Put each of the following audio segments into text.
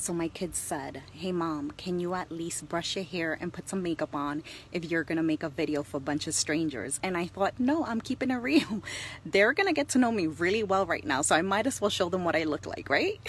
So my kids said, hey mom, can you at least brush your hair and put some makeup on if you're gonna make a video for a bunch of strangers? And I thought, no, I'm keeping it real. They're gonna get to know me really well right now, so I might as well show them what I look like, right?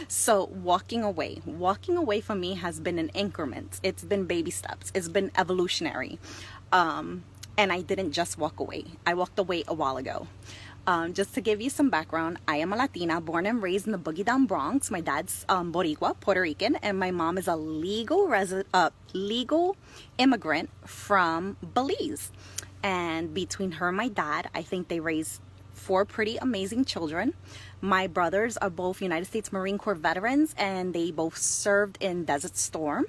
So walking away for me has been in increments. It's been baby steps. It's been evolutionary. And I didn't just walk away. I walked away a while ago. Just to give you some background, I am a Latina, born and raised in the boogie down Bronx. My dad's Boricua, Puerto Rican, and my mom is a legal immigrant from Belize. And between her and my dad, I think they raised 4 pretty amazing children. My brothers are both United States Marine Corps veterans, and they both served in Desert Storm.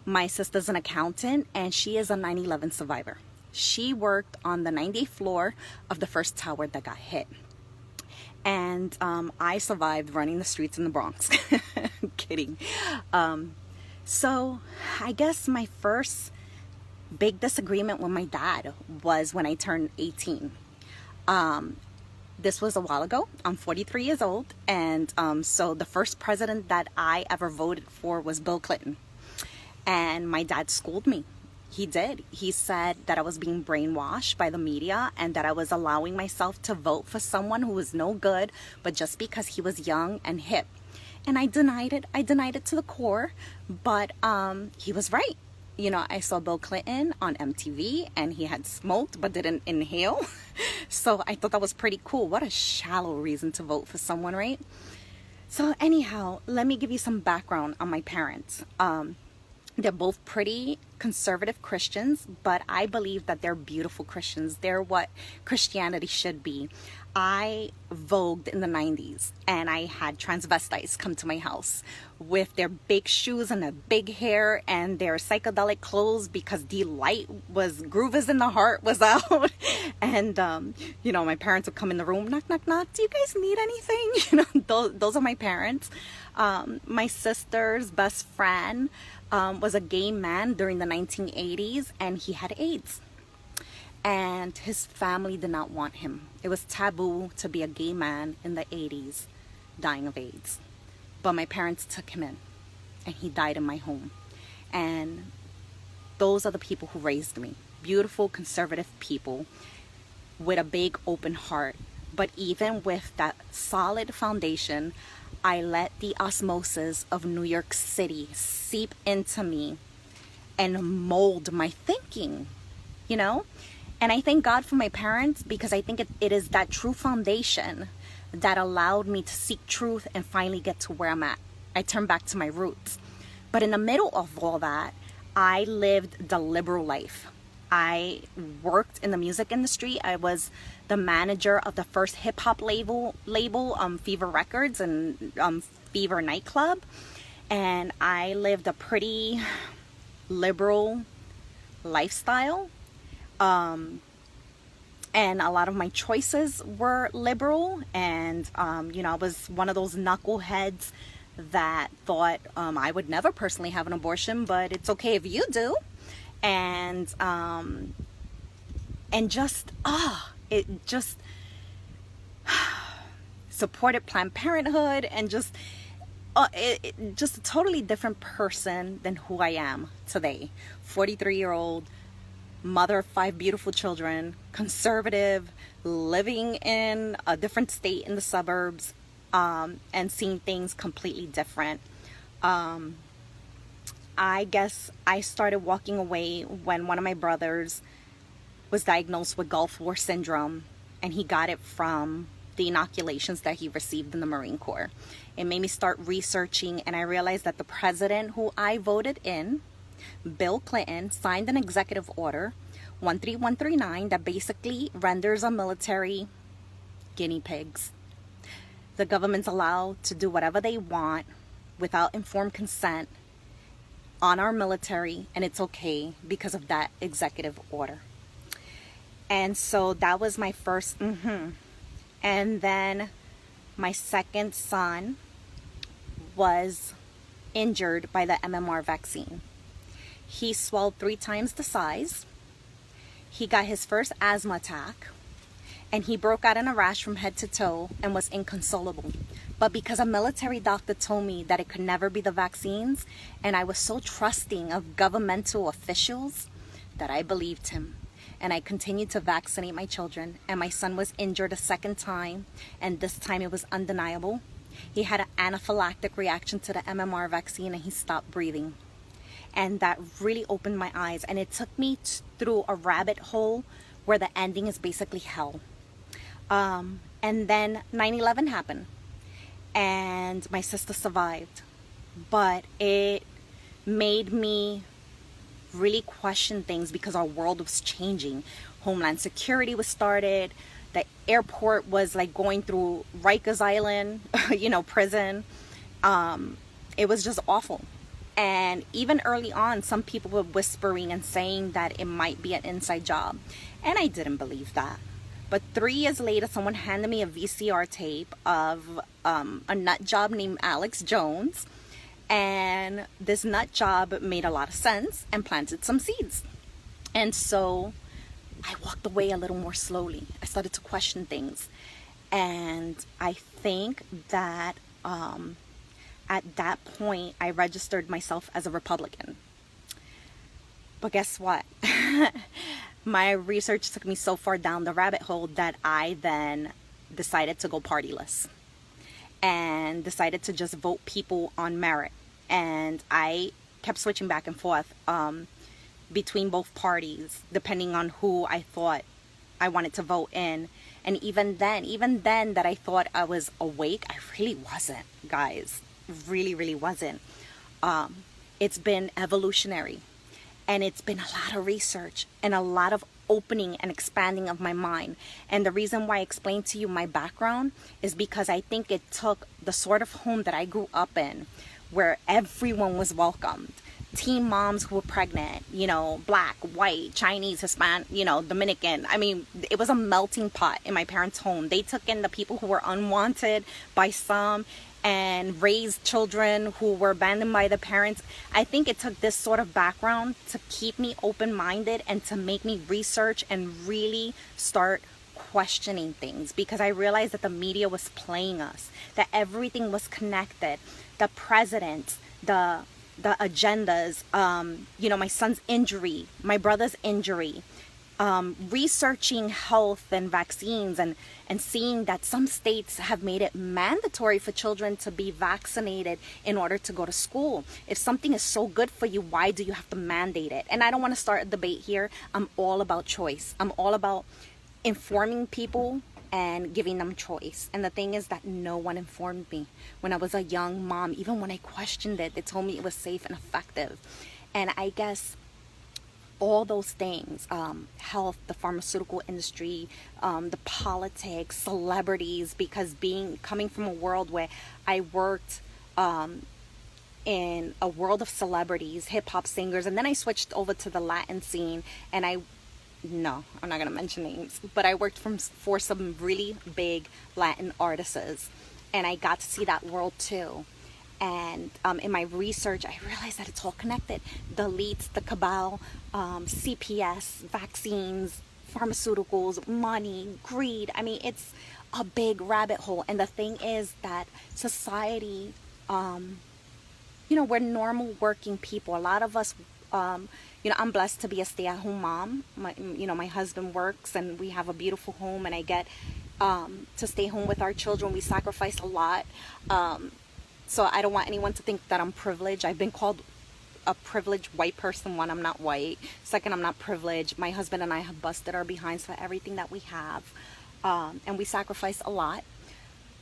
My sister's an accountant, and she is a 9/11 survivor. She worked on the 98th floor of the first tower that got hit. And I survived running the streets in the Bronx. Kidding. So I guess my first big disagreement with my dad was when I turned 18. This was a while ago. I'm 43 years old. And so the first president that I ever voted for was Bill Clinton. And my dad schooled me. He did. He said that I was being brainwashed by the media and that I was allowing myself to vote for someone who was no good, but just because he was young and hip. And I denied it. I denied it to the core, but he was right. You know, I saw Bill Clinton on MTV and he had smoked but didn't inhale. So I thought that was pretty cool. What a shallow reason to vote for someone, right? So anyhow, let me give you some background on my parents. They're both pretty conservative Christians, but I believe that they're beautiful Christians. They're what Christianity should be. I vogued in the 90s and I had transvestites come to my house with their big shoes and their big hair and their psychedelic clothes because the light was, Groove is in the Heart was out. And, you know, my parents would come in the room, knock, knock, knock. Do you guys need anything? You know, those are my parents. My sister's best friend was a gay man during the 1980s and he had AIDS. And his family did not want him. It was taboo to be a gay man in the 80s dying of AIDS. But my parents took him in and he died in my home. And those are the people who raised me. Beautiful, conservative people with a big open heart. But even with that solid foundation, I let the osmosis of New York City seep into me and mold my thinking, you know? And I thank God for my parents because I think it is that true foundation that allowed me to seek truth and finally get to where I'm at. I turned back to my roots. But in the middle of all that, I lived the liberal life. I worked in the music industry. I was the manager of the first hip hop label, Fever Records and Fever Nightclub. And I lived a pretty liberal lifestyle. And a lot of my choices were liberal. And, you know, I was one of those knuckleheads that thought I would never personally have an abortion, but it's okay if you do. And just supported Planned Parenthood and just a totally different person than who I am today. 43-year-old mother of 5 beautiful children, conservative, living in a different state in the suburbs, and seeing things completely different. I guess I started walking away when one of my brothers was diagnosed with Gulf War syndrome, and he got it from the inoculations that he received in the Marine Corps. It made me start researching, and I realized that the president who I voted in, Bill Clinton, signed an executive order, 13139, that basically renders our military guinea pigs. The government's allowed to do whatever they want without informed consent on our military, and it's okay because of that executive order. And so that was my first And then my second son was injured by the MMR vaccine. He swelled 3 times the size. He got his first asthma attack. and he broke out in a rash from head to toe and was inconsolable. But because a military doctor told me that it could never be the vaccines, and I was so trusting of governmental officials, that I believed him. And I continued to vaccinate my children, and my son was injured a second time, and this time it was undeniable. He had an anaphylactic reaction to the MMR vaccine, and he stopped breathing. And that really opened my eyes, and it took me through a rabbit hole where the ending is basically hell. And then 9/11 happened, and my sister survived, but it made me really question things because our world was changing. Homeland Security was started. The airport was like going through Rikers Island, prison. It was just awful. And even early on, some people were whispering and saying that it might be an inside job. And I didn't believe that. But 3 years later, someone handed me a VCR tape of a nut job named Alex Jones. And this nut job made a lot of sense and planted some seeds. And so I walked away a little more slowly. I started to question things. And I think that at that point, I registered myself as a Republican. But guess what? My research took me so far down the rabbit hole that I then decided to go partyless and decided to just vote people on merit. And I kept switching back and forth between both parties, depending on who I thought I wanted to vote in. And even then that I thought I was awake, I really wasn't, guys. Really, really wasn't. It's been evolutionary, and it's been a lot of research and a lot of opening and expanding of my mind. And the reason why I explained to you my background is because I think it took the sort of home that I grew up in, where everyone was welcomed. Teen moms who were pregnant, black, white, Chinese, Hispanic, Dominican. I mean, it was a melting pot in my parents' home. They took in the people who were unwanted by some and raised children who were abandoned by the parents. I think it took this sort of background to keep me open-minded and to make me research and really start questioning things, because I realized that the media was playing us, that everything was connected. The presidents, the agendas, my son's injury, my brother's injury, researching health and vaccines and seeing that some states have made it mandatory for children to be vaccinated in order to go to school. If something is so good for you, why do you have to mandate it? And I don't want to start a debate here. I'm all about choice. I'm all about informing people and giving them choice. And the thing is that no one informed me. When I was a young mom, even when I questioned it, they told me it was safe and effective. And I guess all those things, health, the pharmaceutical industry, the politics, celebrities, because coming from a world where I worked in a world of celebrities, hip-hop singers, and then I switched over to the Latin scene, and I'm not going to mention names, but I worked for some really big Latin artists, and I got to see that world too. And in my research, I realized that it's all connected. The elites, the cabal, CPS, vaccines, pharmaceuticals, money, greed. I mean, it's a big rabbit hole. And the thing is that society, we're normal working people. A lot of us, I'm blessed to be a stay-at-home mom. My husband works, and we have a beautiful home, and I get to stay home with our children. We sacrifice a lot. So I don't want anyone to think that I'm privileged. I've been called a privileged white person. One, I'm not white. Second, I'm not privileged. My husband and I have busted our behinds for everything that we have. And we sacrifice a lot.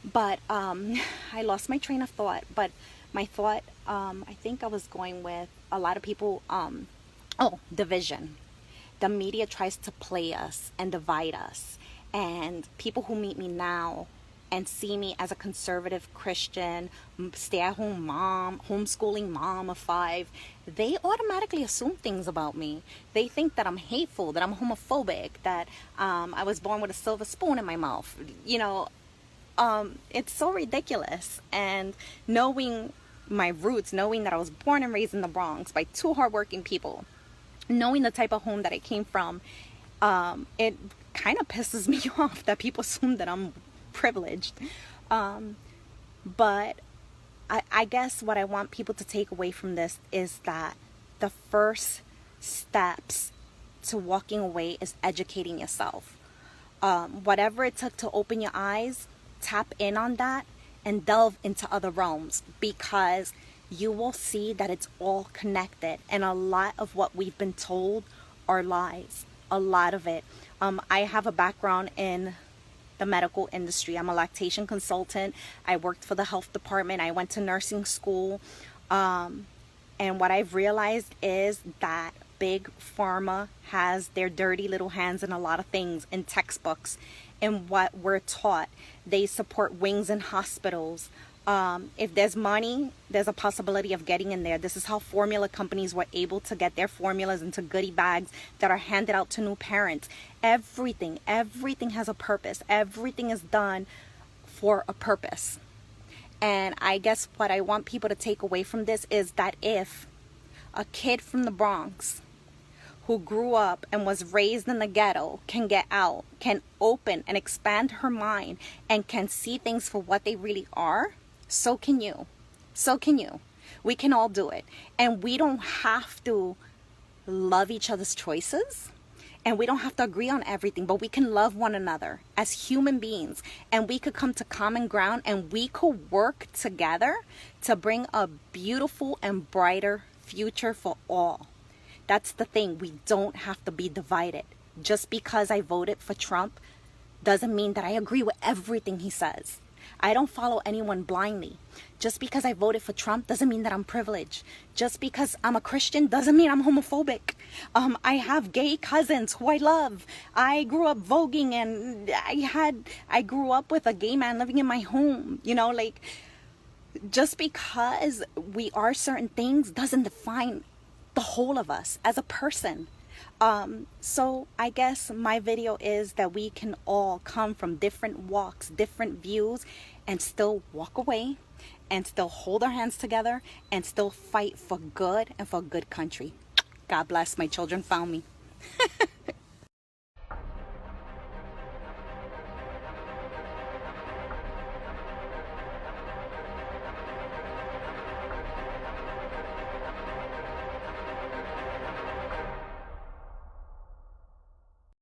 But I lost my train of thought. But my thought, I think I was going with a lot of people, division. The media tries to play us and divide us. And people who meet me now and see me as a conservative Christian, stay-at-home mom, homeschooling mom of 5, they automatically assume things about me. They think that I'm hateful, that I'm homophobic, that I was born with a silver spoon in my mouth. It's so ridiculous. And knowing my roots, knowing that I was born and raised in the Bronx by 2 hardworking people, knowing the type of home that I came from, it kind of pisses me off that people assume that I'm privileged. But I guess what I want people to take away from this is that the first steps to walking away is educating yourself. Whatever it took to open your eyes, tap in on that and delve into other realms, because you will see that it's all connected, and a lot of what we've been told are lies. A lot of it. I have a background in the medical industry. I'm a lactation consultant. I worked for the health department. I went to nursing school. And what I've realized is that Big Pharma has their dirty little hands in a lot of things, in textbooks, in what we're taught. They support wings in hospitals. If there's money, there's a possibility of getting in there. This is how formula companies were able to get their formulas into goodie bags that are handed out to new parents. Everything has a purpose. Everything is done for a purpose. And I guess what I want people to take away from this is that if a kid from the Bronx who grew up and was raised in the ghetto can get out, can open and expand her mind, and can see things for what they really are, so can you. So can you. We can all do it. And we don't have to love each other's choices. And we don't have to agree on everything, but we can love one another as human beings. And we could come to common ground, and we could work together to bring a beautiful and brighter future for all. That's the thing. We don't have to be divided. Just because I voted for Trump doesn't mean that I agree with everything he says. I don't follow anyone blindly. Just because I voted for Trump doesn't mean that I'm privileged. Just because I'm a Christian doesn't mean I'm homophobic. I have gay cousins who I love. I grew up voguing, and I grew up with a gay man living in my home. You know, like, just because we are certain things doesn't define the whole of us as a person. So I guess my video is that we can all come from different walks, different views, and still walk away, and still hold our hands together, and still fight for good and for a good country. God bless. My children found me.